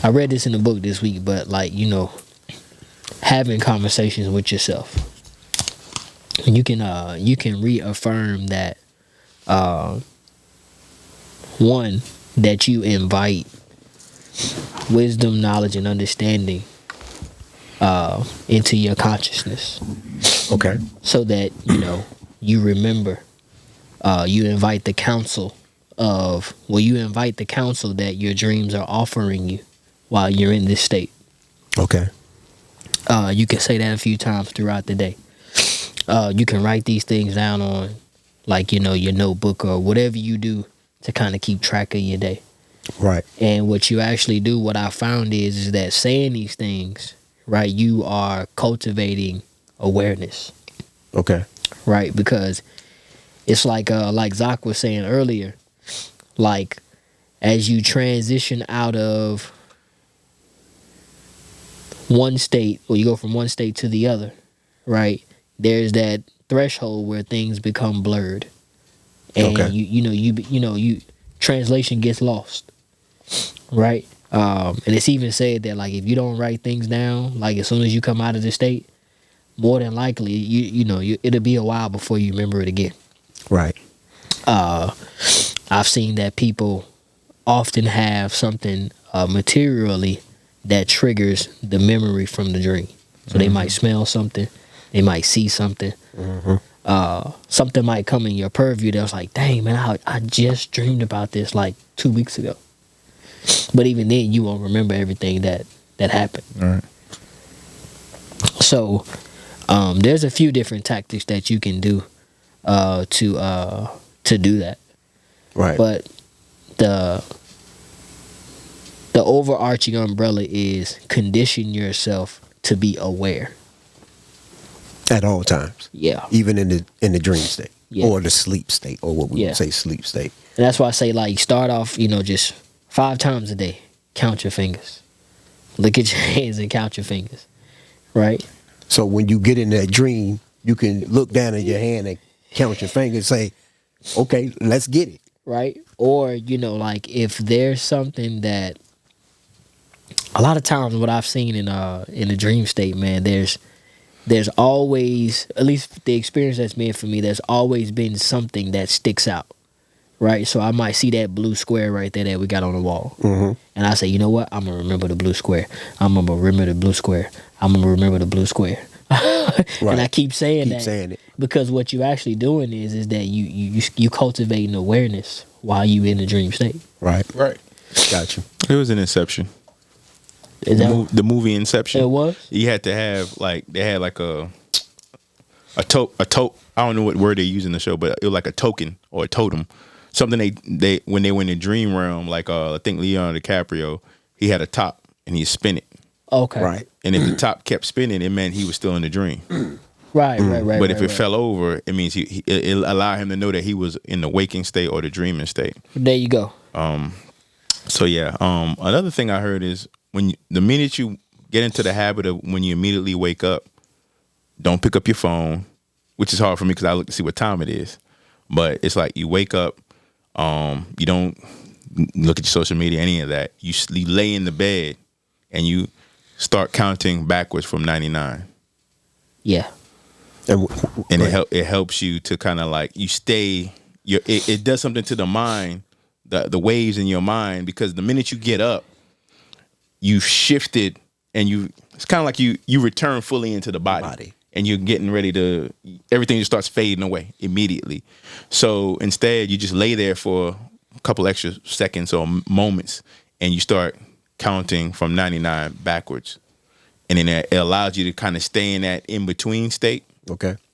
I read this in the book this week, but like, having conversations with yourself. And you can reaffirm that one, that you invite wisdom, knowledge, and understanding into your consciousness. Okay. So that, you remember, you invite the counsel that your dreams are offering you while you're in this state. Okay. You can say that a few times throughout the day. You can write these things down on, like, your notebook or whatever you do to kind of keep track of your day. Right. And what you actually do, what I found is that saying these things, right, you are cultivating awareness. Okay. Right, because it's like Zach was saying earlier, like as you transition out of one state, or you go from one state to the other, right, there's that threshold where things become blurred, and okay. you translation gets lost, right? And it's even said that, like, if you don't write things down, like as soon as you come out of the state, more than likely it'll be a while before you remember it again. Right. I've seen that people often have something materially that triggers the memory from the dream. So they might smell something, they might see something. Something might come in your purview that's like, dang, man, I just dreamed about this like 2 weeks ago. But even then, you won't remember everything that happened. All right. So there's a few different tactics that you can do to do that. Right. But the overarching umbrella is condition yourself to be aware at all times. Yeah. Even in the dream state, yeah, or the sleep state, or what we would say sleep state. And that's why I say, like, start off, just 5 times a day. Count your fingers. Look at your hands and count your fingers. Right? So when you get in that dream, you can look down at your hand and count your fingers and say, okay, let's get it. Right? Or, like, if there's something that, a lot of times what I've seen in the dream state, man, there's always, at least the experience that's been for me, there's always been something that sticks out. Right? So I might see that blue square right there that we got on the wall. And I say, you know what? I'm going to remember the blue square. I'm going to remember the blue square. I'm going to remember the blue square. And I keep saying that because what you actually doing is that you cultivating awareness while you in the dream state. Right. Got you. It was an Inception. The movie Inception. It was? You had to have, like, they had like a I don't know what word they use in the show, but it was like a token or a totem. Something they when they were in the dream realm, like I think Leonardo DiCaprio, he had a top and he spin it. Okay. Right. And if the top kept spinning, it meant he was still in the dream. Right. But if it fell over, it means it allowed him to know that he was in the waking state or the dreaming state. There you go. So yeah. Another thing I heard is the minute you get into the habit of when you immediately wake up, don't pick up your phone, which is hard for me because I look to see what time it is. But it's like you wake up, you don't look at your social media, any of that. You lay in the bed and you start counting backwards from 99. Yeah. And it helps you to kind of like you stay. It does something to the mind, the waves in your mind, because the minute you get up, you shifted and it's kind of like you return fully into the body. And you're getting ready to, everything just starts fading away immediately. So instead, you just lay there for a couple extra seconds or moments, and you start counting from 99 backwards. And then it allows you to kind of stay in that in-between state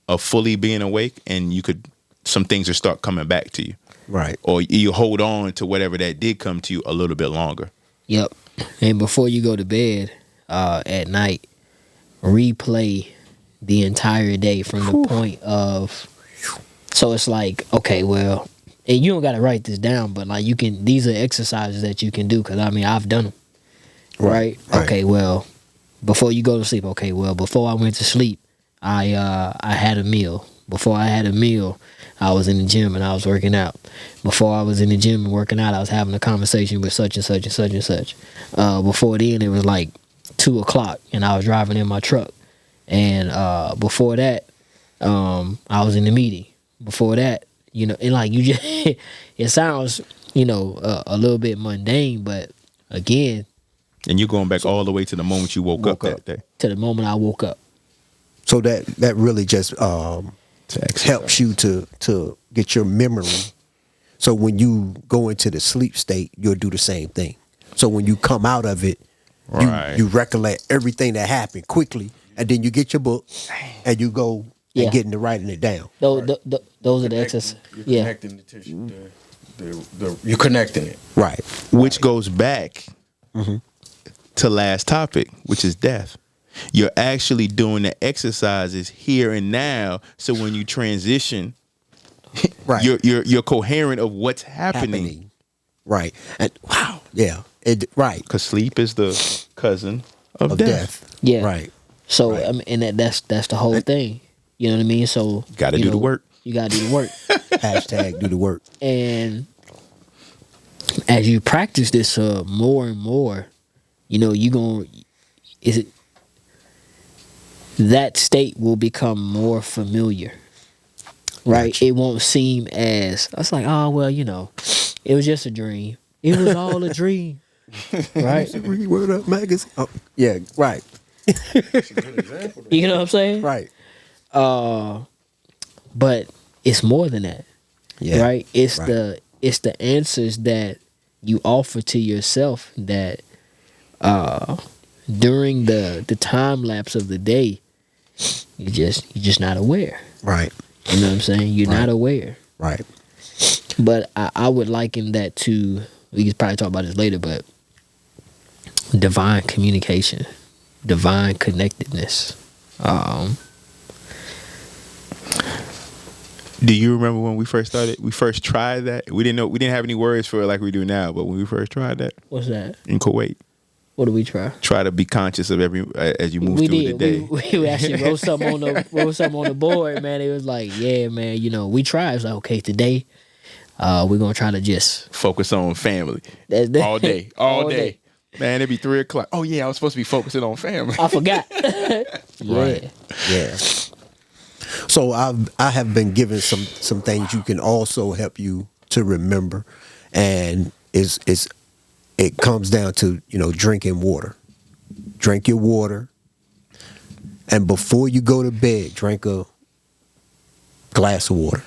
of fully being awake, and some things will start coming back to you. Right. Or you hold on to whatever that did come to you a little bit longer. Yep. And before you go to bed at night, replay the entire day from the point of, so it's like, okay, well, and you don't got to write this down, but like these are exercises that you can do, because I mean, I've done them. Right? Okay, well, before you go to sleep, okay, well, before I went to sleep, I had a meal. Before I had a meal, I was in the gym and I was working out. Before I was in the gym and working out, I was having a conversation with such and such and such and such. Before then, it was like 2 o'clock and I was driving in my truck. And before that, I was in the meeting. Before that, you know, and like you just, it sounds, you know, a little bit mundane, but again, And you're going back all the way to the moment you woke up that day. to the moment I woke up. So that really just To exercise. helps you to get your memory. So when you go into the sleep state, you'll do the same thing. So when you come out of it, Right. you recollect everything that happened quickly, and then you get your book and you go Yeah. and get into writing it down. Those are the exercises. You're Yeah. connecting the tissue. You're connecting it. Right. Which goes back to last topic, which is death. You're actually doing the exercises here and now. So when you transition, Right. you're coherent of what's happening. Right. And wow. Yeah. Right. Because sleep is the cousin of Of death. death. Yeah. Right. So Right. I mean, and that's the whole thing. You know what I mean? So Gotta you do the know, work. You gotta do the work. Hashtag do the work. And as you practice this more and more, you know, that state will become more familiar. Right? Gotcha. It won't seem as it's like, oh well, you know, it was just a dream. It was all a dream. Right? Read Word Up magazine. Oh, yeah. Right. You know what I'm saying? Right. But it's more than that. Yeah. Right? It's Right. the answers that you offer to yourself that during the time lapse of the day, you're just not aware. Right. You know what I'm saying? You're not aware. Right. But I would liken that to, we could probably talk about this later, but divine communication, divine connectedness. Do you remember when we first started? We first tried that. We didn't have any words for it like we do now. But when we first tried that What's that? in Kuwait, What do we try? try to be conscious of every as you move We through did. the day. We actually wrote something on the board, man. It was like, yeah, man. You know, we tried. It's like, okay, today, we're gonna try to just Focus on family that's all day, all day. Man, it'd be 3:00. Oh yeah, I was supposed to be focusing on family. I forgot. Yeah. Right. Yeah. So I have been given some things you can also help you to remember, and it comes down to, you know, drinking water. Drink your water, and before you go to bed, drink a glass of water.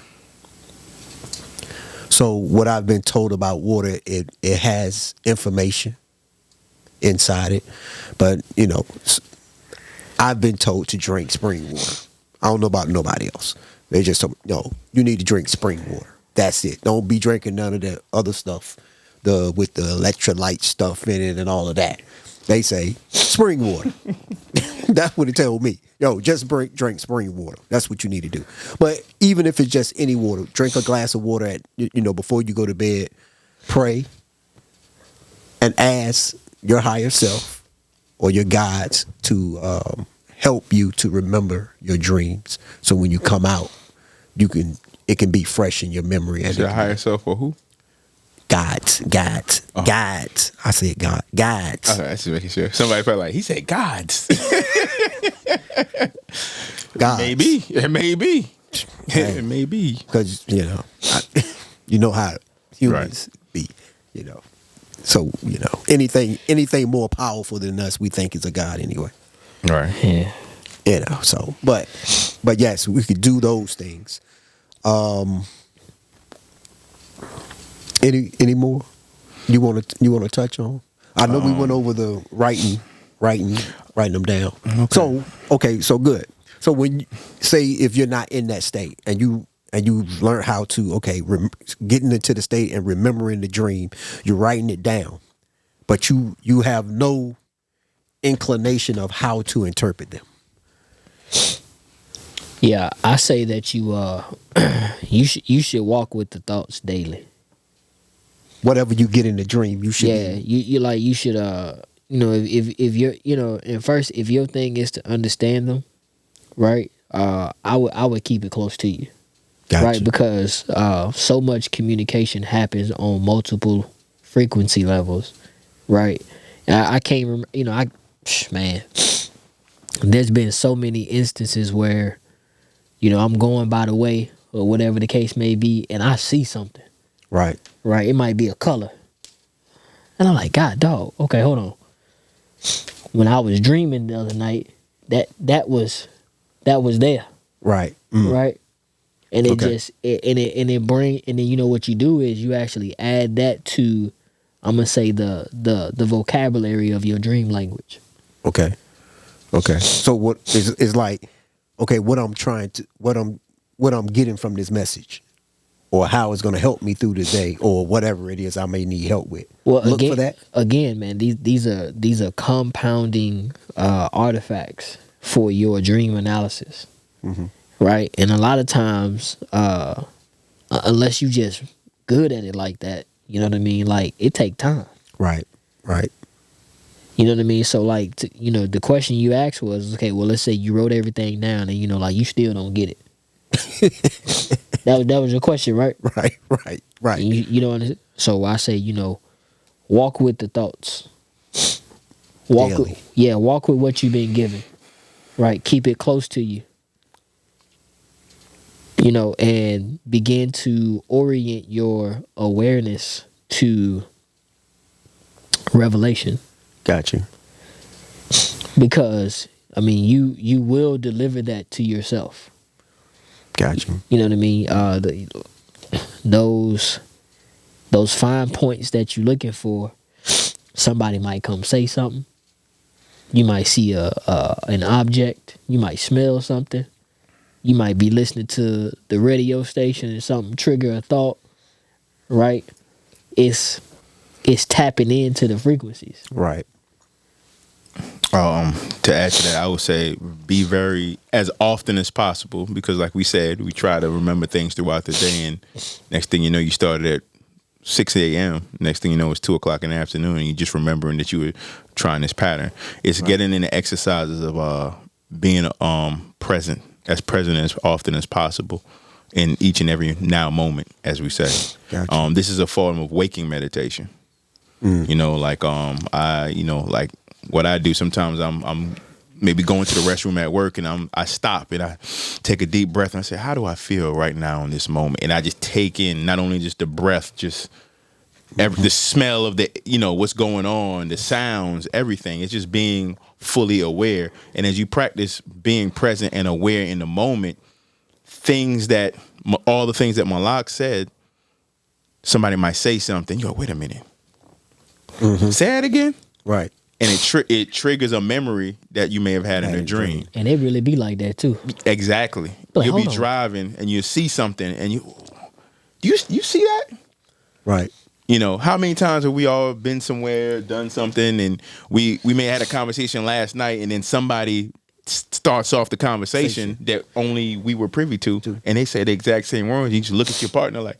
So what I've been told about water, it has information inside it, but you know, I've been told to drink spring water. I don't know about nobody else. They just told me, no, you need to drink spring water. That's it. Don't be drinking none of that other stuff, with the electrolyte stuff in it and all of that. They say spring water. That's what it told me. Yo, just drink spring water. That's what you need to do. But even if it's just any water, drink a glass of water before you go to bed. Pray and ask your higher self or your guides to help you to remember your dreams. So when you come out, it can be fresh in your memory. And Your higher self or who? guides. I said God. Guides. Okay, that's just making sure. Somebody probably like, he said gods. Guides. Maybe. It may be. Right. It may be. Because you know how humans be, you know. So anything more powerful than us, we think is a god anyway. Right. Yeah. You know. So, but yes, we could do those things. Any more you want to touch on? I know we went over the writing them down. Okay. So good. So when if you're not in that state and you learn how to getting into the state and remembering the dream, you're writing it down, but you have no inclination of how to interpret them. Yeah, I say that you should walk with the thoughts daily. Whatever you get in the dream, you should. Yeah, you should if you're and first if your thing is to understand them, right? I would keep it close to you. Gotcha. Right, because so much communication happens on multiple frequency levels, right? I can't remember, man, there's been so many instances where, I'm going by the way or whatever the case may be, and I see something, Right. right? It might be a color, and I'm like, God, dog, okay, hold on. When I was dreaming the other night, that was there, Right. right? And it Okay. just it bring, and then what you do is you actually add that to, I'm gonna say, the vocabulary of your dream language. Okay. Okay. So what is like, okay, what I'm getting from this message, or how it's going to help me through the day, or whatever it is I may need help with. Well, Look again, for that. again, man, these are compounding artifacts for your dream analysis, right? And a lot of times, unless you just good at it like that, you know what I mean? Like, it take time. Right. Right. You know what I mean? So, like, the question you asked was, okay, well, let's say you wrote everything down, and like, you still don't get it. that was your question, right? Right. Right. Right. And you don't understand. So I say, walk with the thoughts. Daily. Walk with what you've been given. Right? Keep it close to you. And begin to orient your awareness to revelation. Gotcha. Because you will deliver that to yourself. Gotcha. You know what I mean? Those fine points that you're looking for, somebody might come say something. You might see an object. You might smell something. You might be listening to the radio station and something trigger a thought. Right? It's tapping into the frequencies. Right. To add to that, I would say be very, as often as possible, because like we said, we try to remember things throughout the day, and next thing you know, you started at 6 a.m. Next thing you know, it's 2 o'clock in the afternoon, and you just remembering that you were trying this pattern. It's getting into exercises of being present as often as possible in each and every now moment, as we say. Gotcha. This is a form of waking meditation. Like what I do sometimes, I'm maybe going to the restroom at work, and I stop and I take a deep breath and I say, how do I feel right now in this moment? And I just take in not only just the breath, just the smell of the, what's going on, the sounds, everything. It's just being fully aware. And as you practice being present and aware in the moment, all the things that Malak said, somebody might say something. You go, wait a minute. Say that again? Right. And it triggers a memory that you may have had in a dream. And it really be like that too. Exactly. Like, You'll be hold on. driving and you see something and you see that? Right. How many times have we all been somewhere, done something, and we may have had a conversation last night, and then somebody starts off the conversation that only we were privy to, and they say the exact same words. You just look at your partner like,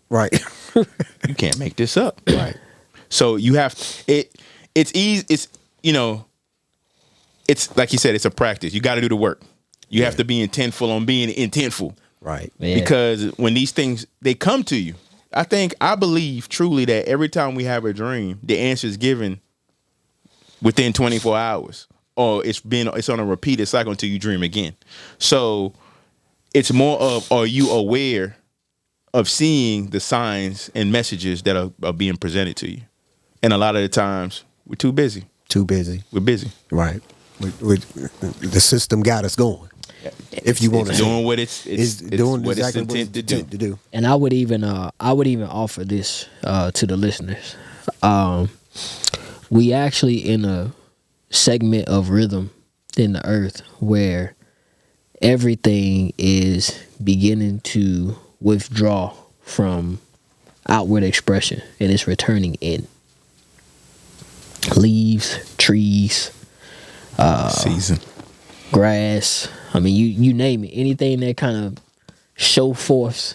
Right. you can't make this up. Right. So you have it's easy. It's like you said, it's a practice. You got to do the work. You have to be intentful on being intentful. Right. Yeah. Because when these things, they come to you. I believe truly that every time we have a dream, the answer is given within 24 hours. Or it's on a repeated cycle until you dream again. So it's more of, are you aware of seeing the signs and messages that are being presented to you? And a lot of the times, we're too busy. Too busy. We're busy. Right. The system got us going. If you want to doing what it's doing what exactly it's what it's intended to do. And I would even offer this to the listeners. We actually in a segment of rhythm in the earth where everything is beginning to withdraw from outward expression and it's returning in. Leaves, trees, Season. grass. I mean, you name it. Anything that kind of show forth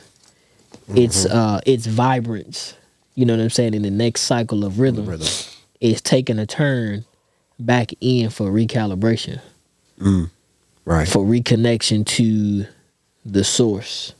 its vibrance. You know what I'm saying? In the next cycle of rhythm, it's taking a turn back in for recalibration. Right. for reconnection to the source.